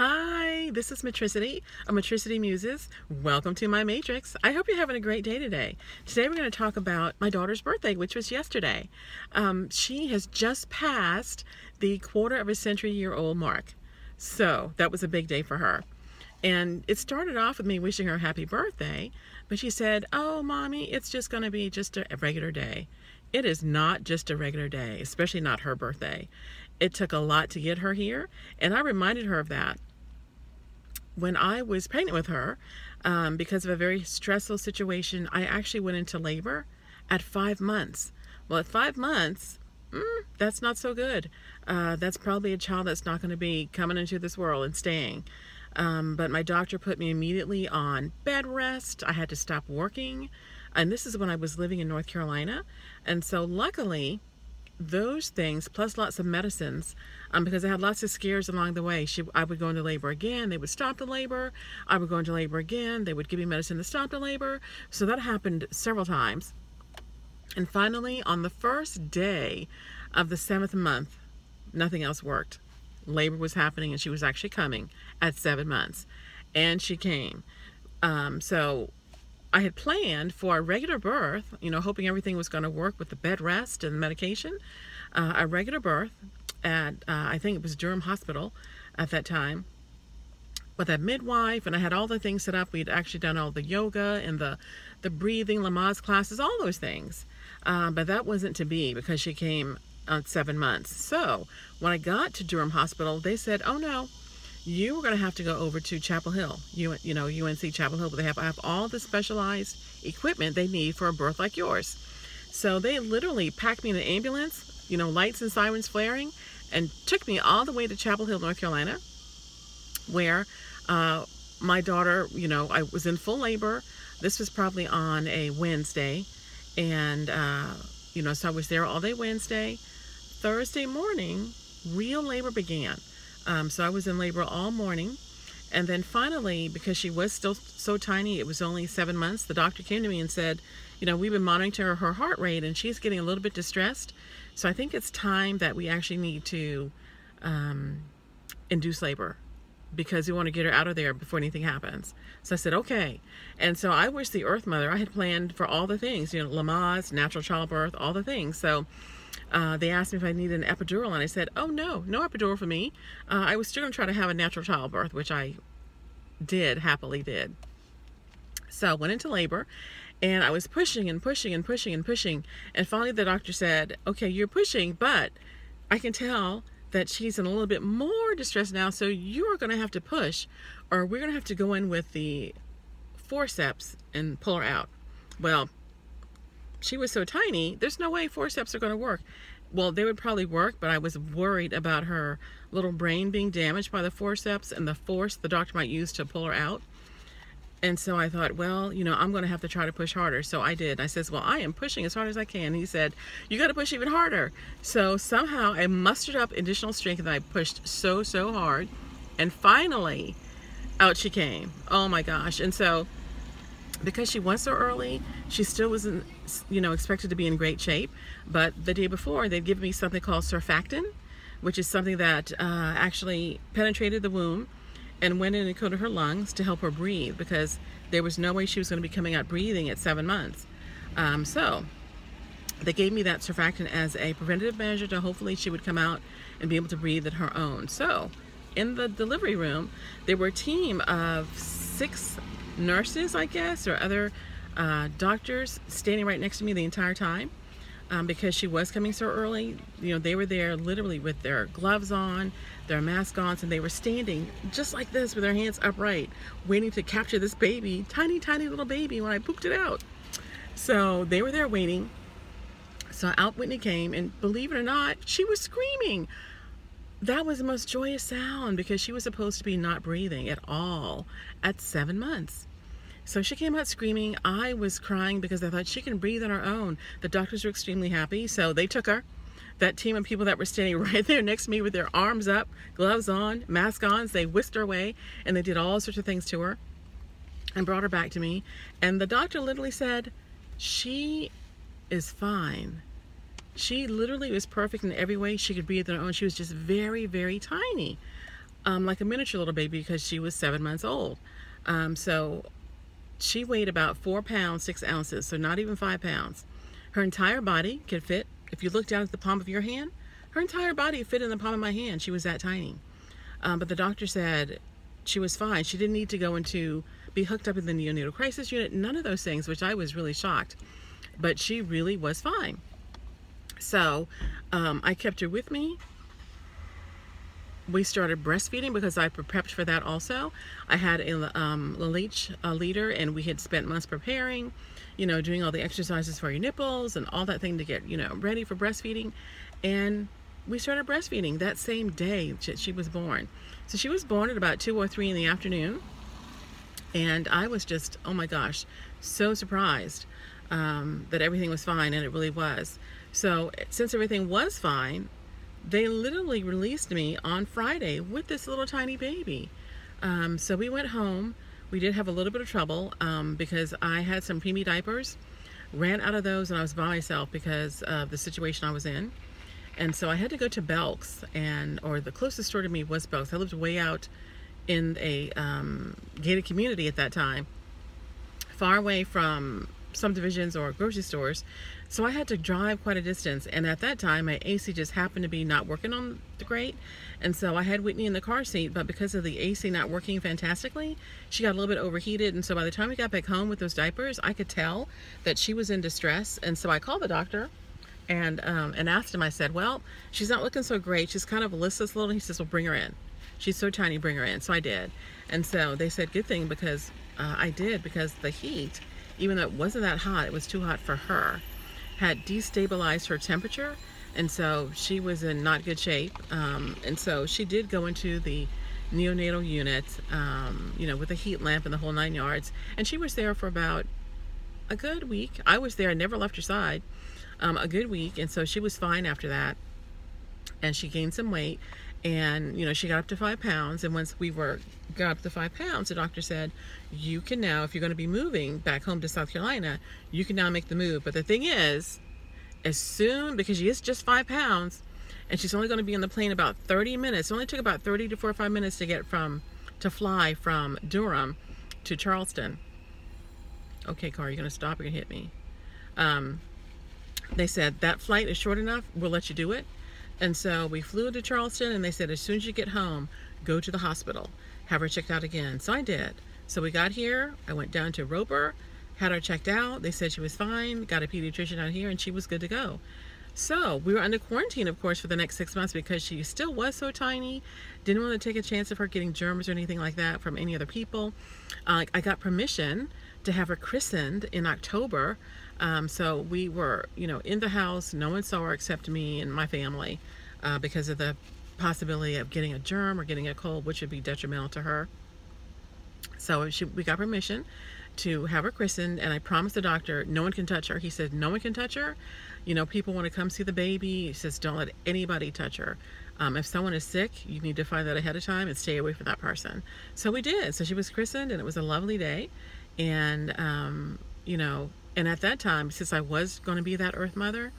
Hi, this is Matrixity of Matrixity Muses. Welcome to my Matrix. I hope you're having a great day today. Today we're going to talk about my daughter's birthday, which was yesterday. She has just passed the quarter-of-a-century-year-old mark. So that was a big day for her. And it started off with me wishing her happy birthday, but she said, "Oh, Mommy, it's just going to be just a regular day." It is not just a regular day, especially not her birthday. It took a lot to get her here, and I reminded her of that when I was pregnant with her. Because of a very stressful situation, I actually went into labor at 5 months. Well, at 5 months, that's not so good. That's probably a child that's not going to be coming into this world and staying. But my doctor put me immediately on bed rest. I had to stop working. And this is when I was living in North Carolina. And so luckily, those things, plus lots of medicines, because I had lots of scares along the way. I would go into labor again. They would stop the labor. I would go into labor again. They would give me medicine to stop the labor. So that happened several times. And finally, on the first day of the 7th month, nothing else worked. Labor was happening, and she was actually coming at 7 months. And she came. So I had planned for a regular birth, hoping everything was going to work with the bed rest and the medication. A regular birth at, I think it was Durham Hospital at that time, with a midwife, and I had all the things set up. We'd actually done all the yoga and the breathing, Lamaze classes, all those things. But that wasn't to be because she came at 7 months. So when I got to Durham Hospital, they said, "Oh no, you were going to have to go over to Chapel Hill, UNC Chapel Hill, but they have all the specialized equipment they need for a birth like yours." So they literally packed me in an ambulance, lights and sirens flaring, and took me all the way to Chapel Hill, North Carolina, where my daughter, I was in full labor. This was probably on a Wednesday, and, so I was there all day Wednesday. Thursday morning, real labor began. So I was in labor all morning. And then finally, because she was still so tiny, it was only 7 months, the doctor came to me and said, "We've been monitoring her heart rate, and she's getting a little bit distressed. So I think it's time that we actually need to induce labor, because we want to get her out of there before anything happens." So I said, okay. And so I was the Earth Mother. I had planned for all the things, Lamaze, natural childbirth, all the things. So they asked me if I needed an epidural, and I said, "Oh, no epidural for me." I was still going to try to have a natural childbirth, which I happily did. So I went into labor, and I was pushing and pushing and pushing and pushing. And finally the doctor said, "Okay, you're pushing, but I can tell that she's in a little bit more distress now, so you're going to have to push, or we're going to have to go in with the forceps and pull her out." Well, she was so tiny, there's no way forceps are going to work. Well, they would probably work, but I was worried about her little brain being damaged by the forceps and the force the doctor might use to pull her out. And so I thought, well, I'm going to have to try to push harder. So I did. I says, "Well, I am pushing as hard as I can." And he said, "You got to push even harder." So somehow I mustered up additional strength, and I pushed so hard. And finally, out she came. Oh my gosh. And so because she was so early, she still wasn't, expected to be in great shape. But the day before, they'd given me something called surfactant, which is something that actually penetrated the womb and went in and coated her lungs to help her breathe, because there was no way she was going to be coming out breathing at 7 months. So they gave me that surfactant as a preventative measure to hopefully she would come out and be able to breathe at her own. So in the delivery room, there were a team of 6 nurses, I guess, or other doctors standing right next to me the entire time, because she was coming so early. They were there literally with their gloves on, their mask on, and they were standing just like this with their hands upright, waiting to capture this baby, tiny little baby, when I pooped it out. So they were there waiting. So out Whitney came, and believe it or not, she was screaming. That was the most joyous sound, because she was supposed to be not breathing at all at 7 months. So she came out screaming. I was crying because I thought she can breathe on her own. The doctors were extremely happy, so they took her. That team of people that were standing right there next to me with their arms up, gloves on, mask on, they whisked her away, and they did all sorts of things to her and brought her back to me. And the doctor literally said, "She is fine." She literally was perfect in every way. She could breathe on her own. She was just very tiny. like a miniature little baby because she was 7 months old. So she weighed about 4 pounds 6 ounces, so not even 5 pounds. Her entire body could fit, if you look down at the palm of your hand, her entire body fit in the palm of my hand. She was that tiny. But the doctor said she was fine. She didn't need to go into, be hooked up in the neonatal crisis unit, none of those things, which I was really shocked. But she really was fine. So I kept her with me. We started breastfeeding because I prepped for that also. I had a leech leader, and we had spent months preparing, doing all the exercises for your nipples and all that thing to get, ready for breastfeeding. And we started breastfeeding that same day she was born. So she was born at about 2 or 3 in the afternoon. And I was just, oh my gosh, so surprised that everything was fine, and it really was. So since everything was fine, they literally released me on Friday with this little tiny baby. So we went home. We did have a little bit of trouble because I had some preemie diapers, ran out of those, and I was by myself because of the situation I was in. And so I had to go to Belk's, or the closest store to me was Belk's. I lived way out in a gated community at that time, far away from subdivisions or grocery stores. So I had to drive quite a distance, and at that time my AC just happened to be not working on the great, and so I had Whitney in the car seat, but because of the AC not working fantastically, she got a little bit overheated. And so by the time we got back home with those diapers, I could tell that she was in distress. And so I called the doctor and asked him. I said, well, she's not looking so great, she's kind of listless little. He says, well, bring her in, she's so tiny, bring her in. So I did. And so they said, good thing, because I did, because the heat, even though it wasn't that hot, it was too hot for her, had destabilized her temperature, and so she was in not good shape. And so she did go into the neonatal unit, with a heat lamp and the whole 9 yards. And she was there for about a good week. I was there, I never left her side, a good week. And so she was fine after that. And she gained some weight, and she got up to 5 pounds. And once we got up to 5 pounds, the doctor said, you can now, if you're going to be moving back home to South Carolina, you can now make the move. But the thing is, because she is just 5 pounds and she's only going to be on the plane about 30 minutes, it only took about 30 to 45 minutes to fly from Durham to Charleston. Okay, car, you're going to stop, you're going to hit me. They said that flight is short enough, we'll let you do it. And so we flew to Charleston, and they said, as soon as you get home, go to the hospital, have her checked out again. So I did. So we got here, I went down to Roper, had her checked out. They said she was fine, got a pediatrician out here, and she was good to go. So we were under quarantine, of course, for the next 6 months because she still was so tiny. Didn't want to take a chance of her getting germs or anything like that from any other people. I got permission to have her christened in October. So we were, in the house. No one saw her except me and my family because of the possibility of getting a germ or getting a cold, which would be detrimental to her. So we got permission to have her christened, and I promised the doctor no one can touch her. He said, no one can touch her. People want to come see the baby. He says, don't let anybody touch her. If someone is sick, you need to find that ahead of time and stay away from that person. So we did. So she was christened, and it was a lovely day. And, and at that time, since I was going to be that Earth Mother,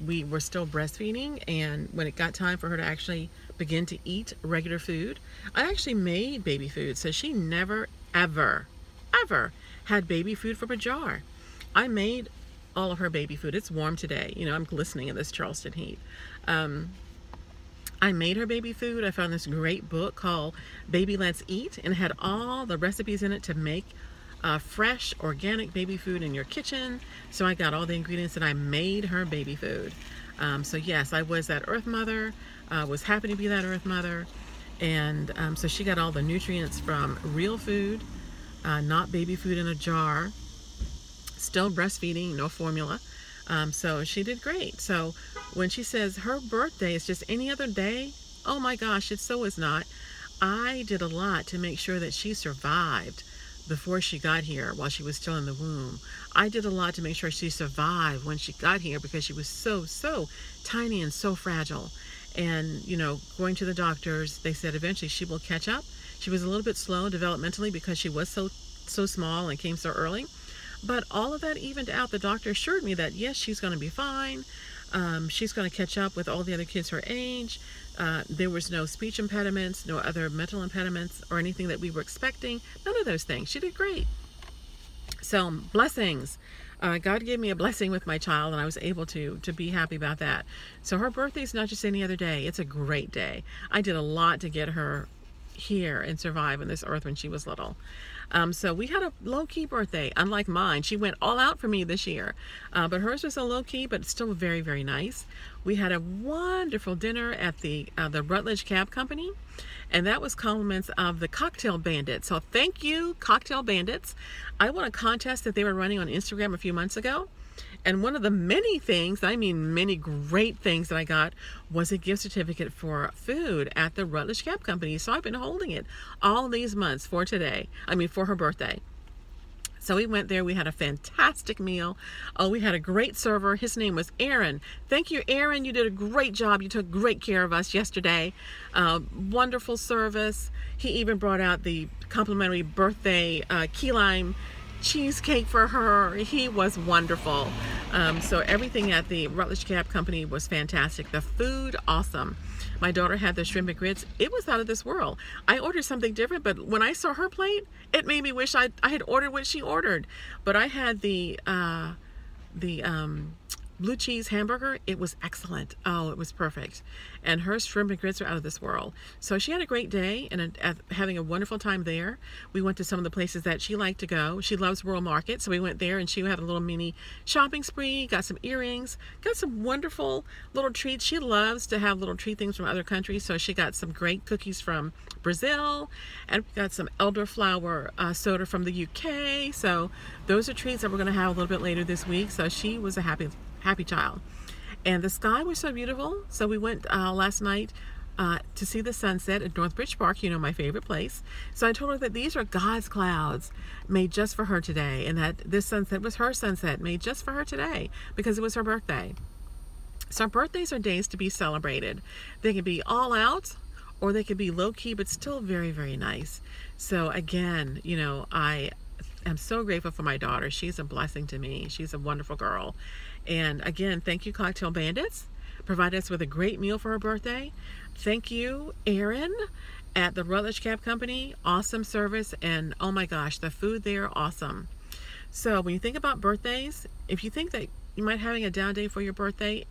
we were still breastfeeding. And when it got time for her to actually begin to eat regular food, I actually made baby food. So she never, ever had baby food from a jar. I made all of her baby food. It's warm today. I'm glistening in this Charleston heat. I made her baby food. I found this great book called Baby Let's Eat, and it had all the recipes in it to make fresh, organic baby food in your kitchen. So I got all the ingredients and I made her baby food. So yes, I was that Earth Mother, was happy to be that Earth Mother. And so she got all the nutrients from real food, not baby food in a jar, still breastfeeding, no formula. So she did great. So when she says her birthday is just any other day, oh my gosh, it so is not. I did a lot to make sure that she survived before she got here while she was still in the womb. I did a lot to make sure she survived when she got here because she was so tiny and so fragile. And, going to the doctors, they said eventually she will catch up. She was a little bit slow developmentally because she was so small and came so early. But all of that evened out. The doctor assured me that, yes, she's going to be fine. She's going to catch up with all the other kids her age. There was no speech impediments, no other mental impediments or anything that we were expecting. None of those things. She did great. So blessings. God gave me a blessing with my child, and I was able to be happy about that. So her birthday is not just any other day. It's a great day. I did a lot to get her here and survive on this earth when she was little. So we had a low-key birthday, unlike mine. She went all out for me this year. But hers was a low-key, but still very, very nice. We had a wonderful dinner at the Rutledge Cab Company, and that was compliments of the Cocktail Bandits. So thank you, Cocktail Bandits. I won a contest that they were running on Instagram a few months ago. And one of the many things, I mean many great things that I got, was a gift certificate for food at the Rutledge Cab Company. So I've been holding it all these months for today. I mean, for her birthday. So we went there. We had a fantastic meal. Oh, we had a great server. His name was Aaron. Thank you, Aaron. You did a great job. You took great care of us yesterday. Wonderful service. He even brought out the complimentary birthday key lime cheesecake for her. He was wonderful. So everything at the Rutledge Cab Company was fantastic. The food, awesome. My daughter had the shrimp and grits. It was out of this world. I ordered something different, but when I saw her plate, it made me wish I had ordered what she ordered. But I had the blue cheese hamburger. It was excellent. Oh, it was perfect. And her shrimp and grits are out of this world. So she had a great day and having a wonderful time there. We went to some of the places that she liked to go. She loves World Market, so we went there and she had a little mini shopping spree, got some earrings, got some wonderful little treats. She loves to have little treat things from other countries, so she got some great cookies from Brazil and got some elderflower soda from the UK. So those are treats that we're going to have a little bit later this week. So she was a happy child. And the sky was so beautiful. So we went last night to see the sunset at Northbridge Park, you know, my favorite place. So I told her that these are God's clouds made just for her today, and that this sunset was her sunset made just for her today because it was her birthday. So birthdays are days to be celebrated. They can be all out or they can be low key, but still very, very nice. So again, you know, I am so grateful for my daughter. She's a blessing to me. She's a wonderful girl. And again, thank you, Cocktail Bandits. Provided us with a great meal for her birthday. Thank you, Aaron, at the Rutledge Cab Company. Awesome service. And oh my gosh, the food there, awesome. So when you think about birthdays, if you think that you might having a down day for your birthday,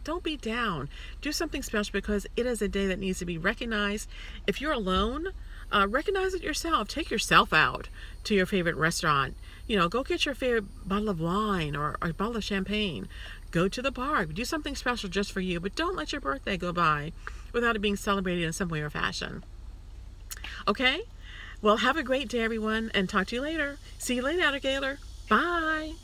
don't be down. Do something special because it is a day that needs to be recognized. If you're alone, recognize it yourself. Take yourself out to your favorite restaurant. You know, go get your favorite bottle of wine or a bottle of champagne. Go to the bar. Do something special just for you, but don't let your birthday go by without it being celebrated in some way or fashion. Okay? Well, have a great day, everyone, and talk to you later. See you later, alligator. Bye.